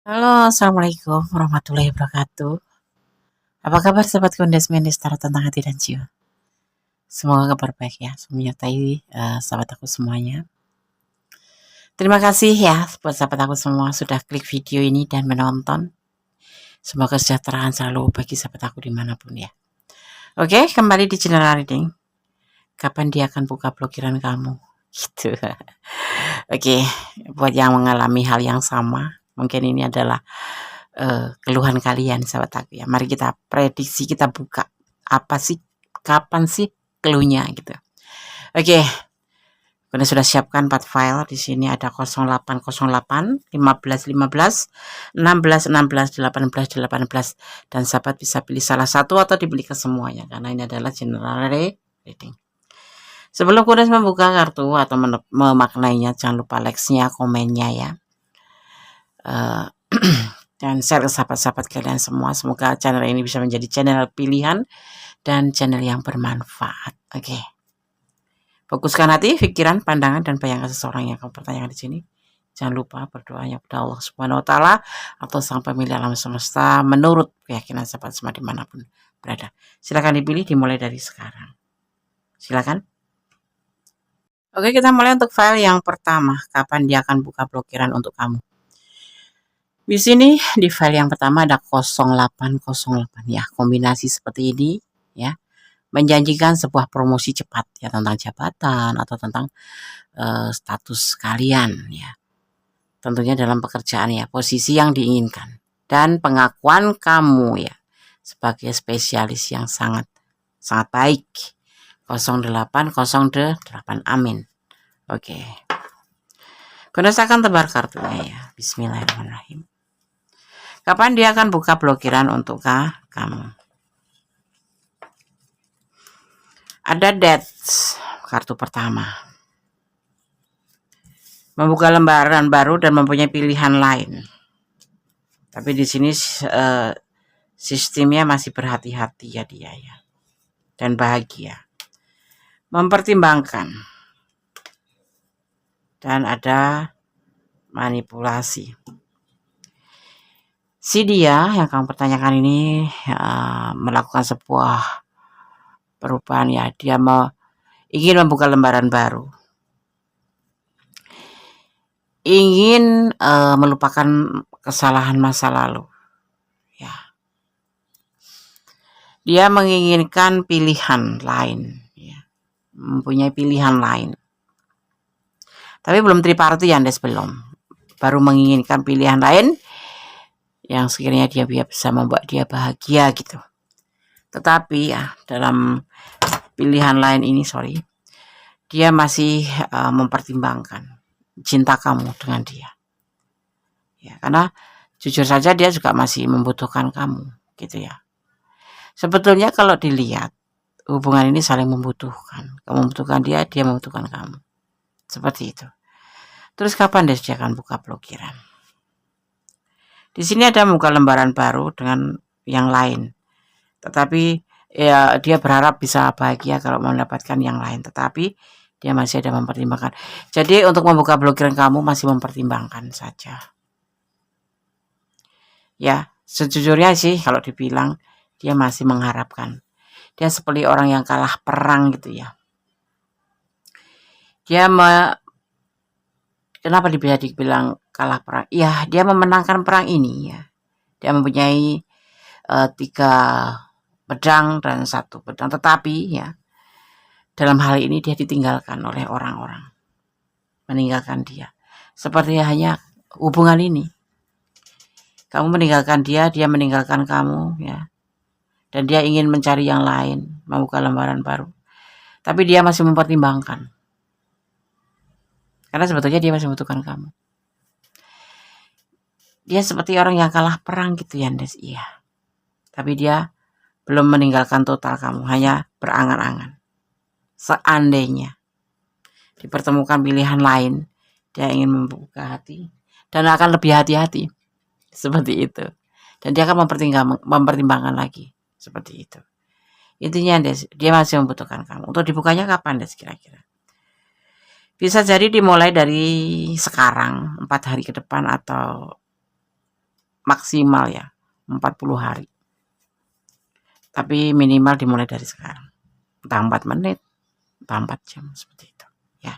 Halo, Assalamualaikum warahmatullahi wabarakatuh. Apa kabar sahabat Kondes Mendes Tarot tentang hati dan jiwa? Semoga kabar baik ya, menyertai sahabat aku semuanya. Terima kasih ya buat sahabat aku semua sudah klik video ini dan menonton. Semoga kesejahteraan selalu bagi sahabat aku dimanapun ya. Oke, kembali di general reading. Kapan dia akan buka blokiran kamu? Gitu. Oke, buat yang mengalami hal yang sama, mungkin ini adalah keluhan kalian sahabat aku ya. Mari kita prediksi, kita buka apa sih, kapan sih clue-nya gitu. Oke. Kita sudah siapkan 4 file. Di sini ada 0808, 15, 15, 16, 16, 18, 18. Dan sahabat bisa pilih salah satu atau dibeli ke semuanya karena ini adalah general reading. Sebelum Kudes membuka kartu atau memaknainya, jangan lupa like-nya, komennya ya. Dan share ke sahabat-sahabat kalian semua. Semoga channel ini bisa menjadi channel pilihan dan channel yang bermanfaat. Oke. Fokuskan hati, pikiran, pandangan, dan bayangan seseorang yang kamu pertanyakan di sini. Jangan lupa berdoanya kepada Allah Subhanahu wa Ta'ala atau Sang Pemilik alam semesta menurut keyakinan sahabat semua dimanapun berada. Silakan dipilih, dimulai dari sekarang. Silakan. Oke, kita mulai untuk file yang pertama. Kapan dia akan buka blokiran untuk kamu? Di sini di file yang pertama ada 0808 ya, kombinasi seperti ini ya. Menjanjikan sebuah promosi cepat ya, tentang jabatan atau tentang status kalian ya. Tentunya dalam pekerjaan ya, posisi yang diinginkan dan pengakuan kamu ya sebagai spesialis yang sangat baik. 0808 amin. Oke. Gunakan tebar kartunya ya. Bismillahirrahmanirrahim. Kapan dia akan buka blokiran untuk kamu? Ada dates, kartu pertama. Membuka lembaran baru dan mempunyai pilihan lain. Tapi di sini sistemnya masih berhati-hati ya dia ya. Dan bahagia. Mempertimbangkan. Dan ada manipulasi. Si dia yang kamu pertanyakan ini melakukan sebuah perubahan ya. Dia ingin membuka lembaran baru. Ingin melupakan kesalahan masa lalu. Ya. Dia menginginkan pilihan lain. Ya. Mempunyai pilihan lain. Tapi belum triparty ya, Andes belum. Baru menginginkan pilihan lain yang sekiranya dia bisa membuat dia bahagia gitu. Tetapi ya dalam pilihan lain ini dia masih mempertimbangkan cinta kamu dengan dia. Ya, karena jujur saja dia juga masih membutuhkan kamu gitu ya. Sebetulnya kalau dilihat hubungan ini saling membutuhkan. Kamu membutuhkan dia, dia membutuhkan kamu. Seperti itu. Terus kapan dia akan buka blokiran? Di sini ada membuka lembaran baru dengan yang lain. Tetapi ya dia berharap bisa bahagia kalau mendapatkan yang lain. Tetapi dia masih ada mempertimbangkan. Jadi untuk membuka blokiran kamu masih mempertimbangkan saja. Ya, sejujurnya sih kalau dibilang dia masih mengharapkan. Dia seperti orang yang kalah perang gitu ya. Dia kenapa bisa dibilang kalah perang? Ya, dia memenangkan perang ini ya. Dia mempunyai 3 pedang dan 1 pedang. Tetapi ya, dalam hal ini dia ditinggalkan oleh orang-orang. Meninggalkan dia. Seperti hanya hubungan ini. Kamu meninggalkan dia, dia meninggalkan kamu ya. Dan dia ingin mencari yang lain, membuka lembaran baru. Tapi dia masih mempertimbangkan. Karena sebetulnya dia masih membutuhkan kamu. Dia seperti orang yang kalah perang gitu ya, Andes. Iya. Tapi dia belum meninggalkan total kamu, hanya berangan-angan. Seandainya dipertemukan pilihan lain, dia ingin membuka hati dan akan lebih hati-hati. Seperti itu. Dan dia akan mempertimbangkan lagi. Seperti itu. Intinya dia masih membutuhkan kamu. Untuk dibukanya kapan kira-kira? Bisa jadi dimulai dari sekarang, 4 hari ke depan atau maksimal ya 40 hari. Tapi minimal dimulai dari sekarang. Entah 4 menit, entah 4 jam, seperti itu. Ya.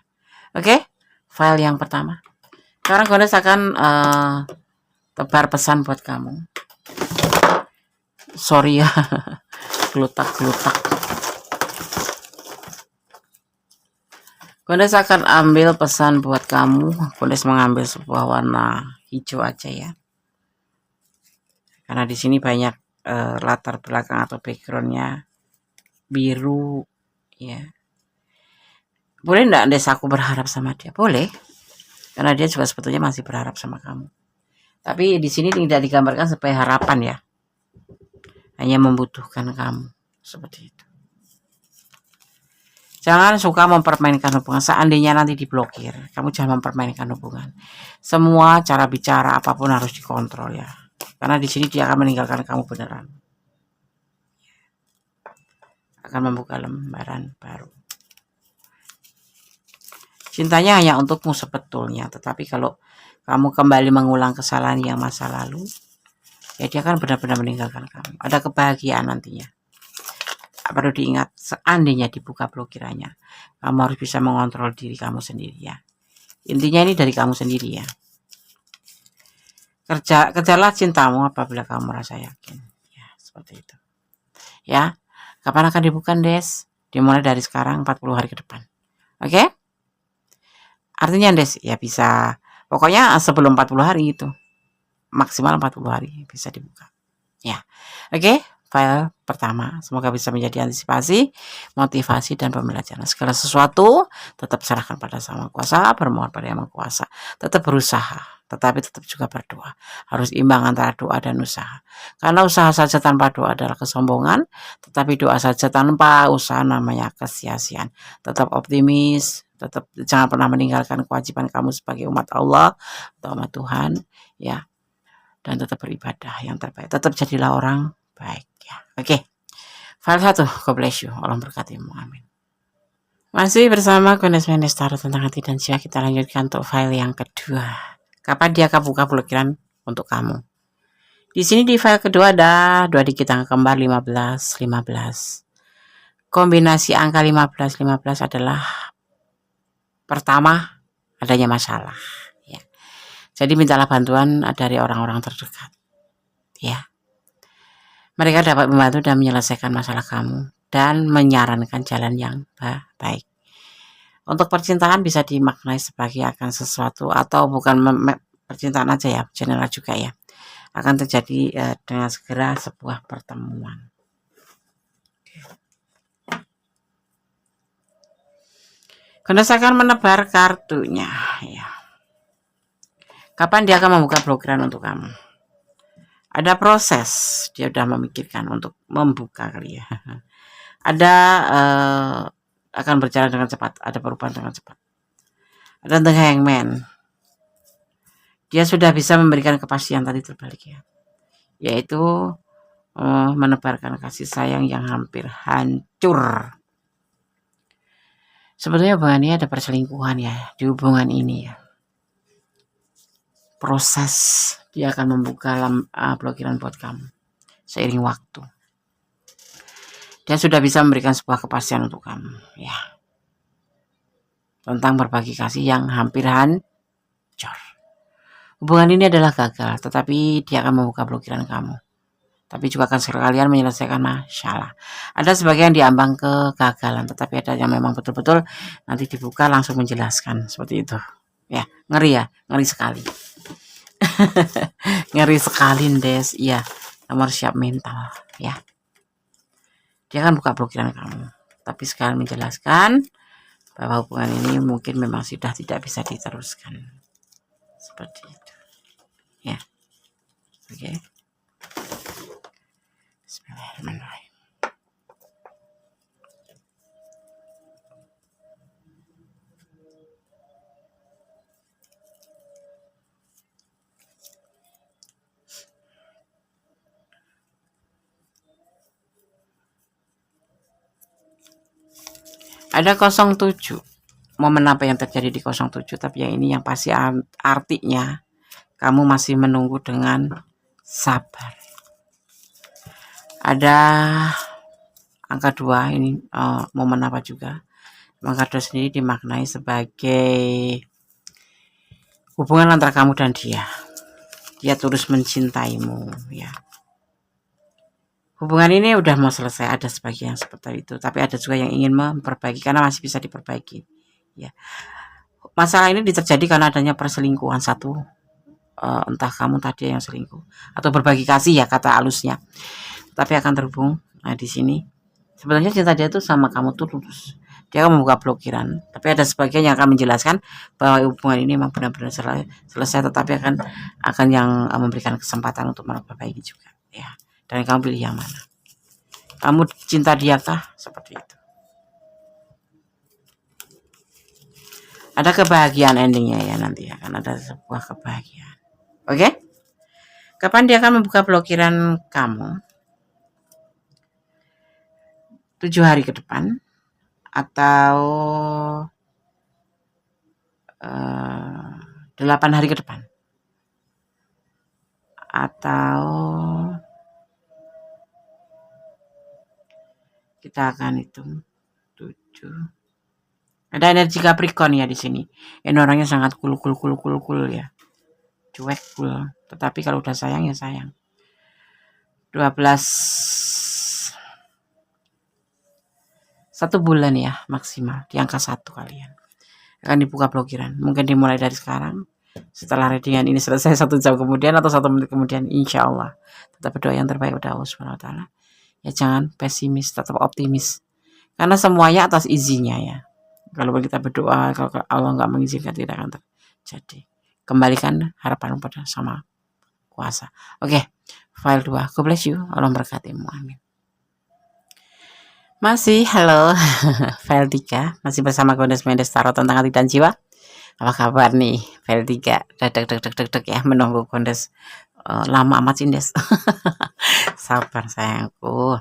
Oke, file yang pertama. Sekarang Gones akan tebar pesan buat kamu. Sorry ya, gelutak-gelutak. Gones akan ambil pesan buat kamu. Gones mengambil sebuah warna hijau aja ya. Karena di sini banyak latar belakang atau backgroundnya biru ya. Boleh enggak Des aku berharap sama dia? Boleh, karena dia juga sebetulnya masih berharap sama kamu. Tapi di sini tidak digambarkan sebagai harapan ya, hanya membutuhkan kamu, seperti itu. Jangan suka mempermainkan hubungan. Seandainya nanti diblokir, kamu jangan mempermainkan hubungan. Semua cara bicara apapun harus dikontrol ya. Karena di sini dia akan meninggalkan kamu beneran. Akan membuka lembaran baru. Cintanya hanya untukmu sebetulnya. Tetapi kalau kamu kembali mengulang kesalahan yang masa lalu, ya dia akan benar-benar meninggalkan kamu. Ada kebahagiaan nantinya. Perlu diingat, seandainya dibuka blokirannya, kamu harus bisa mengontrol diri kamu sendiri ya. Intinya ini dari kamu sendiri ya. Kejarlah cintamu apabila kamu merasa yakin. Ya, seperti itu. Ya, kapan akan dibuka Des? Dimulai dari sekarang 40 hari ke depan. Oke? Artinya Des, ya bisa, pokoknya sebelum 40 hari itu. Maksimal 40 hari bisa dibuka. Ya, oke? File pertama, semoga bisa menjadi antisipasi, motivasi, dan pembelajaran. Segala sesuatu tetap serahkan pada Sang Maha Kuasa, bermohon pada Yang Maha Kuasa, tetap berusaha, tetapi tetap juga berdoa. Harus imbang antara doa dan usaha. Karena usaha saja tanpa doa adalah kesombongan, tetapi doa saja tanpa usaha namanya kesia-siaan. Tetap optimis, tetap jangan pernah meninggalkan kewajiban kamu sebagai umat Allah atau umat Tuhan, ya. Dan tetap beribadah yang terbaik. Tetap jadilah orang baik ya. Oke. File 1, God bless you. Allah berkatimu. Amin. Masih bersama Gones Mendes Tarot tentang hati dan jiwa. Kita lanjutkan untuk file yang kedua. Kapan dia akan buka blokiran untuk kamu? Di sini di file kedua ada 2 digit angka kembar 15 15. Kombinasi angka 15 15 adalah pertama adanya masalah ya. Jadi mintalah bantuan dari orang-orang terdekat ya. Mereka dapat membantu dan menyelesaikan masalah kamu dan menyarankan jalan yang baik. Untuk percintaan bisa dimaknai sebagai akan sesuatu atau bukan percintaan aja ya, general juga ya. Akan terjadi dengan segera sebuah pertemuan. Gones akan menebar kartunya ya. Kapan dia akan membuka blokiran untuk kamu? Ada proses, dia udah memikirkan untuk membuka kali ya. Ada akan berjalan dengan cepat, ada perubahan dengan cepat. Ada The Hangman. Dia sudah bisa memberikan kepastian tadi terbalik ya. Yaitu menebarkan kasih sayang yang hampir hancur. Sebetulnya hubungan ini ada perselingkuhan ya di hubungan ini ya. Proses dia akan membuka blokiran buat kamu seiring waktu. Dia sudah bisa memberikan sebuah kepastian untuk kamu ya, tentang berbagi kasih yang hampir hancur. Hubungan ini adalah gagal, tetapi dia akan membuka blokiran kamu, tapi juga akan sekalian menyelesaikan masalah. Ada sebagian diambang kegagalan, tetapi ada yang memang betul-betul nanti dibuka langsung menjelaskan seperti itu ya. Ngeri ya, ngeri sekali. Ngeri sekali Des ya. Kamu harus siap mental ya. Dia akan buka blokiran kamu, tapi sekalian menjelaskan bahwa hubungan ini mungkin memang sudah tidak bisa diteruskan seperti itu ya. Oke. Bismillahirrahmanirrahim. Ada 07. Momen apa yang terjadi di 07, tapi yang ini yang pasti artinya kamu masih menunggu dengan sabar. Ada angka 2 ini momen apa juga. Angka 2 sendiri dimaknai sebagai hubungan antara kamu dan dia. Dia terus mencintaimu, ya. Hubungan ini udah mau selesai, ada sebagian seperti itu, tapi ada juga yang ingin memperbaiki karena masih bisa diperbaiki, ya. Masalah ini terjadi karena adanya perselingkuhan satu, entah kamu tadi yang selingkuh atau berbagi kasih ya kata halusnya, tapi akan terhubung. Nah di sini sebenarnya cinta dia tuh sama kamu tuh tulus. Dia akan membuka blokiran, tapi ada sebagian yang akan menjelaskan bahwa hubungan ini memang benar-benar selesai, tetapi akan yang memberikan kesempatan untuk memperbaiki juga, ya. Dan kamu pilih yang mana? Kamu cinta dia kah? Seperti itu. Ada kebahagiaan endingnya ya nanti, akan ada sebuah kebahagiaan. Oke? Kapan dia akan membuka blokiran kamu? 7 hari ke depan atau 8 hari ke depan, atau kita akan hitung 7. Ada energi Capricorn ya di sini. Ini orangnya sangat cool ya. Cuek cool. Tetapi kalau udah sayang ya sayang. 12 1 bulan ya maksimal di angka 1 kalian akan dibuka blokiran. Mungkin dimulai dari sekarang, setelah readingan ini selesai 1 jam kemudian atau 1 menit kemudian, insya Allah. Tetapi doa yang terbaik udah Allah Subhanahu Wa Taala. Ya jangan pesimis, tetap optimis. Karena semuanya atas izinnya ya. Kalau kita berdoa, kalau Allah nggak mengizinkan tidak akan terjadi. Kembalikan harapan pada sama kuasa. Oke, file 2. God bless you. Allah memberkatimu. Amin. Masih halo. File 3 masih bersama Gondes Mendes Tarot tentang hati dan jiwa. Apa kabar nih? File 3 deg ya, menunggu Gondes lama amat Cindes. Sabar sayangku.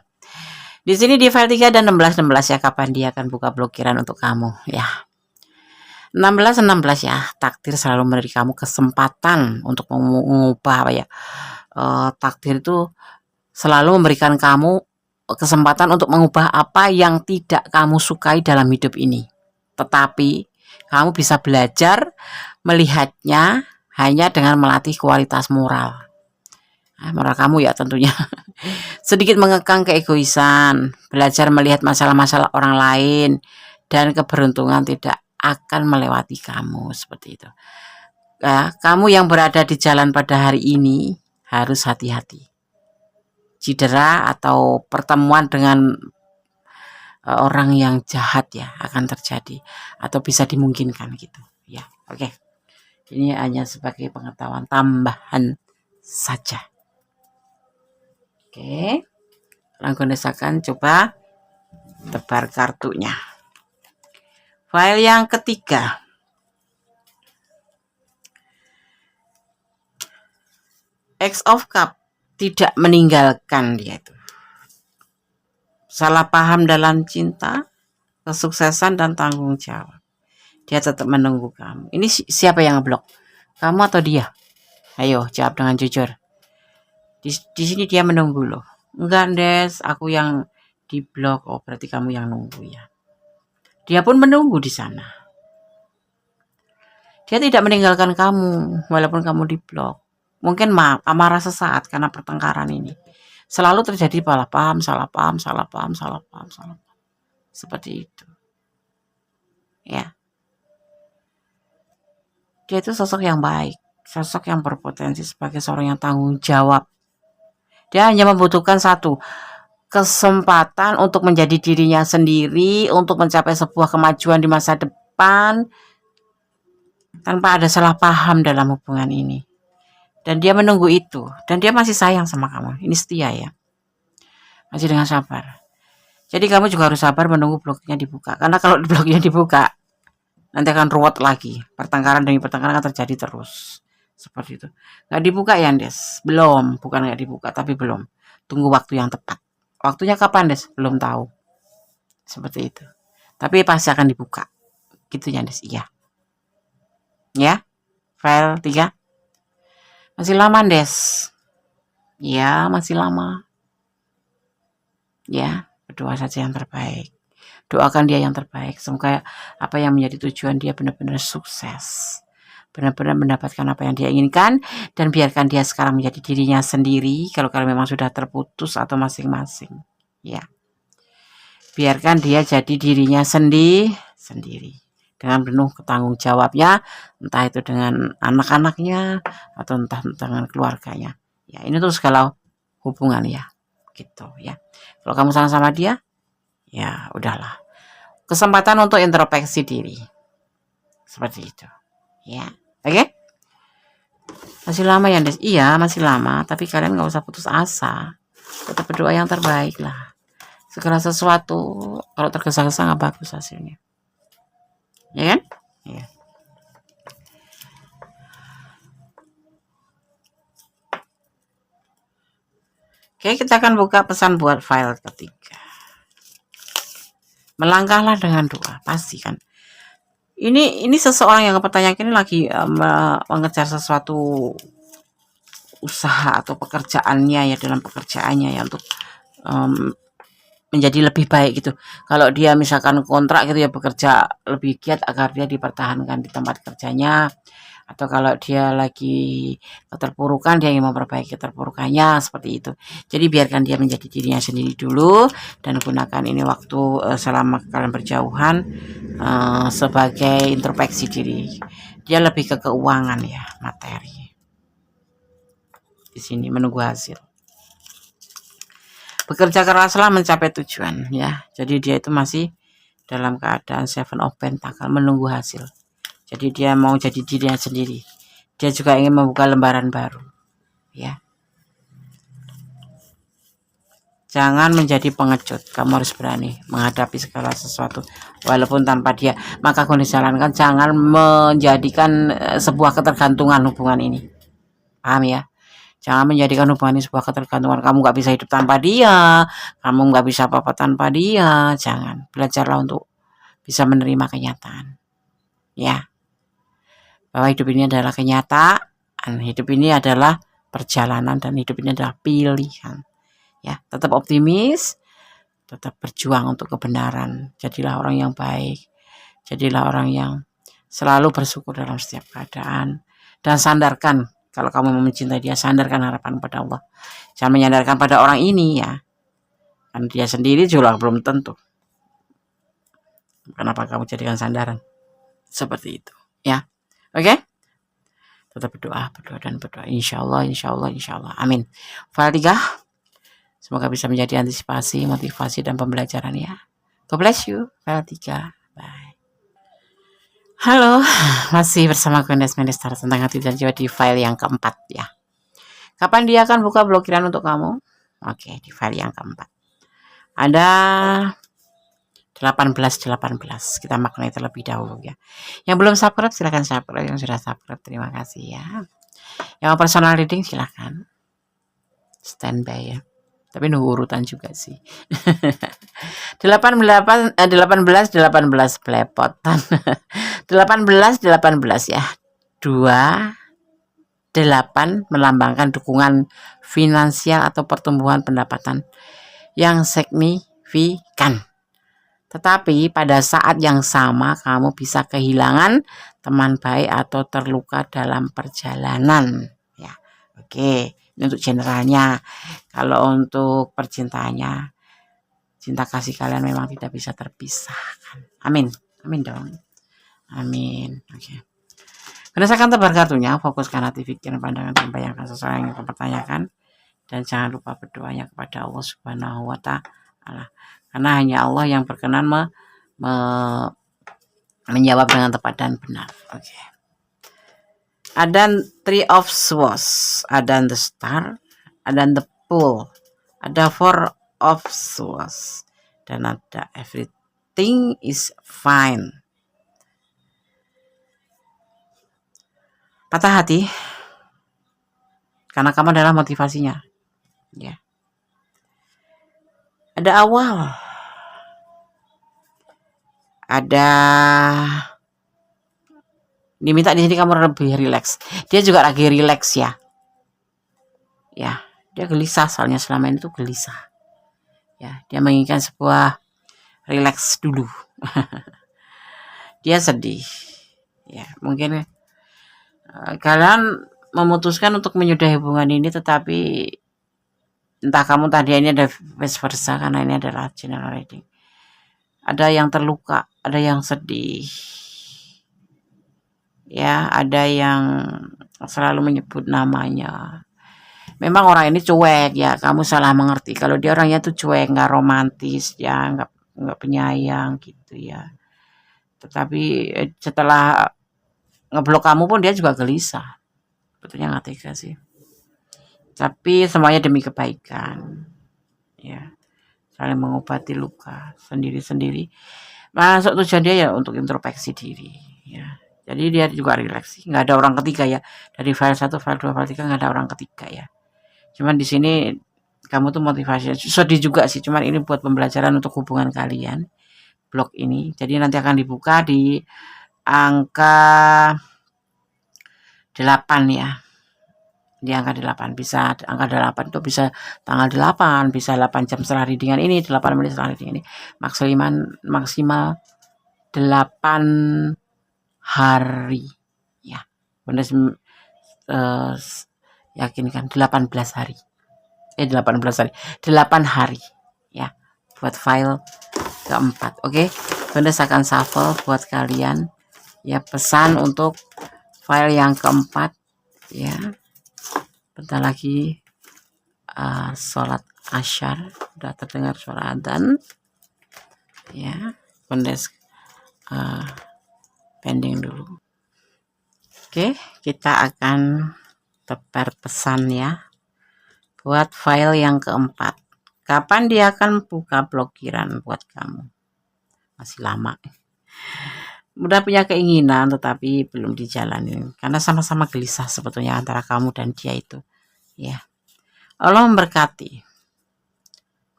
Di sini di file 3 dan 16 ya, kapan dia akan buka blokiran untuk kamu ya. 16 ya, takdir selalu memberi kamu kesempatan untuk mengubah apa ya. Takdir itu selalu memberikan kamu kesempatan untuk mengubah apa yang tidak kamu sukai dalam hidup ini. Tetapi kamu bisa belajar melihatnya hanya dengan melatih kualitas moral. Moral kamu ya tentunya. Sedikit mengekang keegoisan, belajar melihat masalah-masalah orang lain, dan keberuntungan tidak akan melewati kamu seperti itu. Ya, kamu yang berada di jalan pada hari ini harus hati-hati. Cedera atau pertemuan dengan orang yang jahat ya akan terjadi atau bisa dimungkinkan gitu ya. Oke. Ini hanya sebagai pengetahuan tambahan saja. Oke, langsung desakan, coba tebar kartunya. File yang ketiga. X of Cup, tidak meninggalkan dia itu. Salah paham dalam cinta, kesuksesan dan tanggung jawab. Dia tetap menunggu kamu. Ini siapa yang ngeblok? Kamu atau dia? Ayo jawab dengan jujur. Di sini dia menunggu loh. Enggak, Des, aku yang di blok. Oh, berarti kamu yang nunggu ya. Dia pun menunggu di sana. Dia tidak meninggalkan kamu walaupun kamu di blok. Mungkin marah sesaat karena pertengkaran ini. Selalu terjadi salah paham. Seperti itu. Ya. Dia itu sosok yang baik, sosok yang berpotensi sebagai seorang yang tanggung jawab. Dia hanya membutuhkan satu, kesempatan untuk menjadi dirinya sendiri, untuk mencapai sebuah kemajuan di masa depan, tanpa ada salah paham dalam hubungan ini. Dan dia menunggu itu, dan dia masih sayang sama kamu. Ini setia ya, masih dengan sabar. Jadi kamu juga harus sabar menunggu bloknya dibuka, karena kalau bloknya dibuka, nanti akan ruwet lagi. Pertengkaran demi pertengkaran akan terjadi terus. Seperti itu. Nggak dibuka ya, Des? Belum. Bukan nggak dibuka, tapi belum. Tunggu waktu yang tepat. Waktunya kapan, Des? Belum tahu. Seperti itu. Tapi pasti akan dibuka. Gitu ya, Des? Iya. Ya? File 3. Masih lama, Des. Ya, masih lama. Ya, berdoa saja yang terbaik. Doakan dia yang terbaik. Semoga apa yang menjadi tujuan dia benar-benar sukses. Benar-benar mendapatkan apa yang dia inginkan. Dan biarkan dia sekarang menjadi dirinya sendiri. Kalau memang sudah terputus atau masing-masing. Ya. Biarkan dia jadi dirinya sendiri. Dengan penuh ketanggung jawabnya. Entah itu dengan anak-anaknya. Atau entah dengan keluarganya. Ya, ini tuh segala hubungan ya. Gitu ya. Kalau kamu sayang sama dia, ya udahlah. Kesempatan untuk introspeksi diri. Seperti itu. Ya. Oke? Masih lama ya, Des? Iya, masih lama. Tapi kalian nggak usah putus asa. Tetap berdoa yang terbaik lah. Segala sesuatu, kalau tergesa-gesa nggak bagus hasilnya. Ya kan? Ya. Oke, kita akan buka pesan buat file ketiga. Melangkahlah dengan doa. Pasti kan. Ini seseorang yang pertanyaan ini lagi mengejar sesuatu usaha atau pekerjaannya ya, dalam pekerjaannya ya, untuk menjadi lebih baik gitu. Kalau dia misalkan kontrak gitu ya, bekerja lebih giat agar dia dipertahankan di tempat kerjanya. Atau kalau dia lagi keterpurukan, dia ingin memperbaiki keterpurukannya, seperti itu. Jadi biarkan dia menjadi dirinya sendiri dulu, dan gunakan ini waktu selama kalian berjauhan sebagai introspeksi diri. Dia lebih ke keuangan ya, materi. Di sini menunggu hasil. Bekerja keraslah mencapai tujuan ya. Jadi dia itu masih dalam keadaan Seven of Pentacle, menunggu hasil. Jadi dia mau jadi dirinya sendiri. Dia juga ingin membuka lembaran baru ya. Jangan menjadi pengecut. Kamu harus berani menghadapi segala sesuatu walaupun tanpa dia. Maka aku disarankan jangan menjadikan sebuah ketergantungan hubungan ini. Paham ya? Jangan menjadikan hubungan ini sebuah ketergantungan. Kamu nggak bisa hidup tanpa dia, kamu nggak bisa apa-apa tanpa dia. Jangan. Belajarlah untuk bisa menerima kenyataan. Ya. Bahwa hidup ini adalah kenyataan. Hidup ini adalah perjalanan, dan hidup ini adalah pilihan. Ya, tetap optimis, tetap berjuang untuk kebenaran. Jadilah orang yang baik. Jadilah orang yang selalu bersyukur dalam setiap keadaan. Dan sandarkan, kalau kamu mencintai dia, sandarkan harapan pada Allah. Jangan menyandarkan pada orang ini ya. Kan dia sendiri juga belum tentu. Kenapa kamu jadikan sandaran? Seperti itu. Ya. Oke? Tetap berdoa dan berdoa. Insya Allah. Amin. File 3. Semoga bisa menjadi antisipasi, motivasi, dan pembelajaran ya. God bless you. File 3. Bye. Halo, masih bersama Gondes Minister tentang hati dan jiwa di file yang keempat ya. Kapan dia akan buka blokiran untuk kamu? Oke, di file yang keempat. Ada 18. Kita maknai terlebih dahulu ya. Yang belum subscribe silahkan subscribe. Yang sudah subscribe terima kasih ya. Yang personal reading silahkan standby ya. Tapi nunggu urutan juga sih. 18 belepotan. 18 ya. 8 melambangkan dukungan finansial atau pertumbuhan pendapatan yang signifikan. Tetapi pada saat yang sama kamu bisa kehilangan teman baik atau terluka dalam perjalanan ya. Oke, ini untuk generalnya. Kalau untuk percintaannya, cinta kasih kalian memang tidak bisa terpisahkan. Amin. Amin dong. Amin. Oke. Berdasarkan tebar kartunya, fokuskan hati, pikiran, pandangan, dan bayangkan sesuatu yang dipertanyakan. Dan jangan lupa berdoanya kepada Allah Subhanahu wa Ta'ala. Karena hanya Allah yang berkenan menjawab dengan tepat dan benar. Oke. Ada Three of Swords, ada the Star, ada the Fool, ada Four of Swords, dan ada Everything is Fine. Patah hati karena kamu adalah motivasinya ya. Ada awal, ada diminta di sini kamu lebih rileks. Dia juga lagi rileks ya. Ya, Dia gelisah, soalnya selama ini tuh gelisah. Ya, dia menginginkan sebuah relax dulu. Dia sedih. Ya, mungkin kalian memutuskan untuk menyudahi hubungan ini, tetapi entah kamu tadi ini ada vice versa, karena ini adalah general reading. Ada yang terluka, ada yang sedih. Ya, ada yang selalu menyebut namanya. Memang orang ini cuek ya, kamu salah mengerti. Kalau dia orangnya tuh cuek, nggak romantis ya, nggak penyayang gitu ya. Tetapi setelah ngeblok kamu pun dia juga gelisah. Betulnya nggak tega sih. Tapi semuanya demi kebaikan. Ya, saling mengobati luka sendiri-sendiri. Masuk tujuan dia ya untuk introspeksi diri. Ya, jadi dia juga relaksi. Nggak ada orang ketiga ya. Dari file 1, file 2, file 3 nggak ada orang ketiga ya. Cuman di sini kamu tuh motivasinya sedih juga sih. Cuman ini buat pembelajaran untuk hubungan kalian. Blog ini. Jadi nanti akan dibuka di angka 8 ya. Di angka 8 bisa, angka 8 itu bisa tanggal 8, bisa 8 jam setelah readingan ini, 8 menit setelah readingan ini. Maksimal 8 hari ya. Benar yakinkan 18 hari. 18 hari. 8 hari ya buat file keempat. Oke. Bunda akan shuffle buat kalian ya, pesan untuk file yang keempat ya. Bentar lagi sholat asyar, udah terdengar suara adzan ya. Bunda pending dulu. Oke, kita akan tebar pesan ya buat file yang keempat. Kapan dia akan buka blokiran buat kamu? Masih lama. Udah punya keinginan tetapi belum dijalani karena sama-sama gelisah sebetulnya antara kamu dan dia itu ya. Allah memberkati.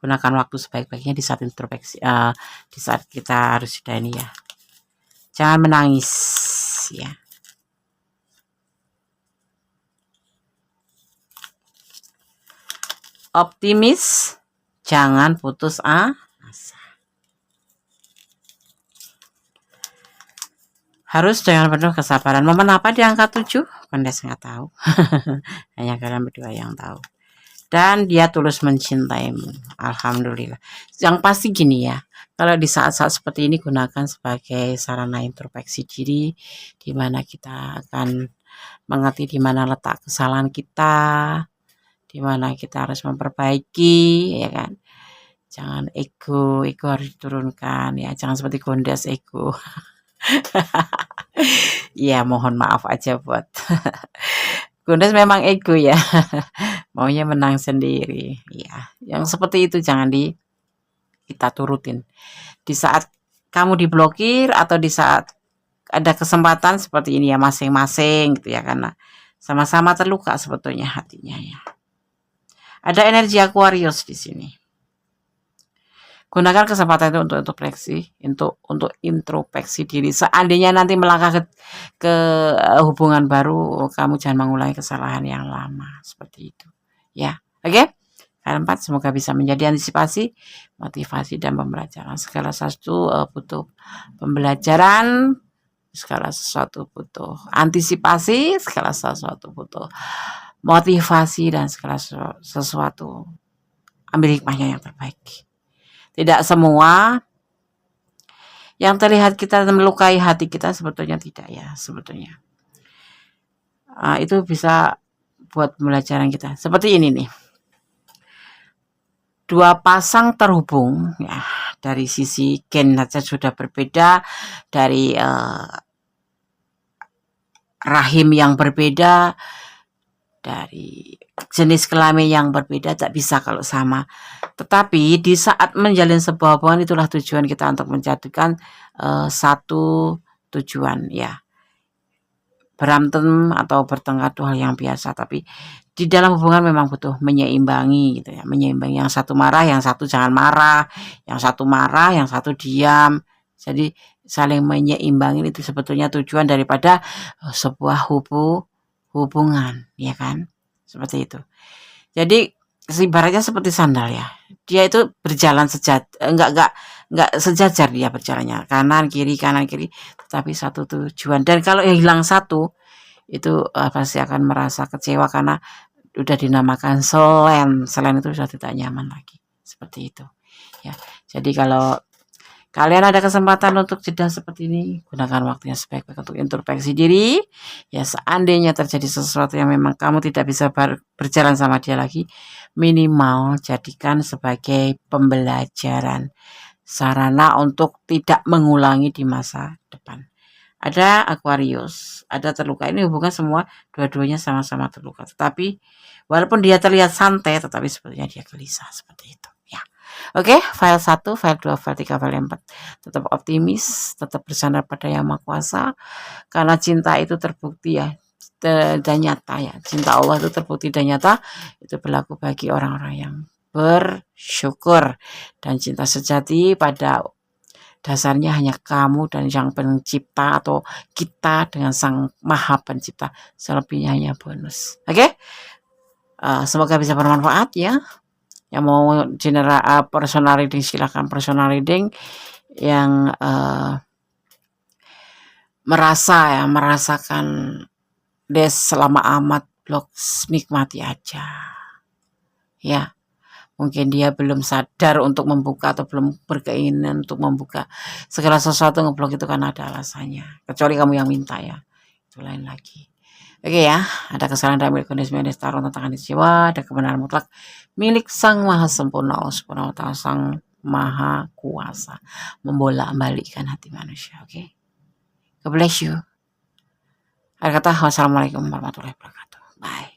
Gunakan waktu sebaik-baiknya di saat introspeksi, di saat kita harus sudah ini ya. Jangan menangis ya. Optimis, jangan putus asa. Harus dengan penuh kesabaran. Momen apa di angka 7? Kondes nggak tahu. Hanya kalian berdua yang tahu. Dan dia tulus mencintaimu. Alhamdulillah. Yang pasti gini ya. Kalau di saat-saat seperti ini gunakan sebagai sarana introspeksi diri, di mana kita akan mengerti di mana letak kesalahan kita, di mana kita harus memperbaiki ya kan. Jangan ego harus diturunkan ya, jangan seperti Gondes ego. Ya mohon maaf aja buat Gondes memang ego ya. Maunya menang sendiri ya. Yang seperti itu jangan kita turutin. Di saat kamu diblokir atau di saat ada kesempatan seperti ini ya, masing-masing gitu ya, karena sama-sama terluka sebetulnya hatinya ya. Ada energi Aquarius di sini. Gunakan kesempatan itu untuk introspeksi diri. Seandainya nanti melangkah ke hubungan baru, kamu jangan mengulangi kesalahan yang lama seperti itu. Ya, oke? Kalian 4 semoga bisa menjadi antisipasi, motivasi dan pembelajaran. Segala sesuatu butuh pembelajaran, segala sesuatu butuh antisipasi, segala sesuatu butuh motivasi, dan segala sesuatu ambil hikmahnya yang terbaik. Tidak semua yang terlihat kita melukai hati kita sebetulnya tidak ya, sebetulnya. Itu bisa buat pembelajaran kita. Seperti ini nih. 2 pasang terhubung ya, dari sisi gen saja sudah berbeda, dari rahim yang berbeda, dari jenis kelamin yang berbeda, tak bisa kalau sama. Tetapi di saat menjalin sebuah hubungan, itulah tujuan kita untuk menjadikan satu tujuan ya. Berantem atau bertengkar itu hal yang biasa, tapi di dalam hubungan memang butuh menyeimbangi gitu ya. Menyeimbangi, yang satu marah, yang satu jangan marah, yang satu marah, yang satu diam. Jadi saling menyeimbangi itu sebetulnya tujuan daripada sebuah hubungan ya kan, seperti itu. Jadi ibaratnya seperti sandal ya. Dia itu berjalan enggak sejajar dia berjalannya, kanan kiri, tetapi satu tujuan. Dan kalau hilang satu, itu pasti akan merasa kecewa karena udah dinamakan selen. Selen itu sudah tidak nyaman lagi. Seperti itu. Ya. Jadi kalau kalian ada kesempatan untuk jeda seperti ini, gunakan waktunya sebaik-baik untuk introspeksi diri. Ya, seandainya terjadi sesuatu yang memang kamu tidak bisa berjalan sama dia lagi, minimal jadikan sebagai pembelajaran, sarana untuk tidak mengulangi di masa depan. Ada Aquarius, ada terluka. Ini hubungan semua, dua-duanya sama-sama terluka. Tetapi walaupun dia terlihat santai, tetapi sebetulnya dia gelisah seperti itu. Ya. Oke, file 1, file 2, file 3, file 4. Tetap optimis, tetap bersandar pada Yang Maha Kuasa. Karena cinta itu terbukti ya, dan nyata ya. Cinta Allah itu terbukti dan nyata. Itu berlaku bagi orang-orang yang bersyukur. Dan cinta sejati pada dasarnya hanya kamu dan Yang Pencipta atau kita dengan Sang Maha Pencipta. Selebihnya hanya bonus. Oke? Semoga bisa bermanfaat ya. Yang mau general personal reading silahkan personal reading. Yang merasakan des selama amat blok, nikmati aja ya. Mungkin dia belum sadar untuk membuka atau belum berkeinginan untuk membuka segala sesuatu. Ngeblok itu kan ada alasannya, kecuali kamu yang minta ya, itu lain lagi. Oke ya, ada kesalahan dalam milik kondisi taruh tantangan di jiwa, ada kebenaran mutlak milik Sang Maha Sempurna Allah Subhanahu wa Ta'ala, Sang Maha Kuasa membolak-balikkan hati manusia. Oke, God bless you. Akhir kata, wassalamualaikum warahmatullahi wabarakatuh. Bye.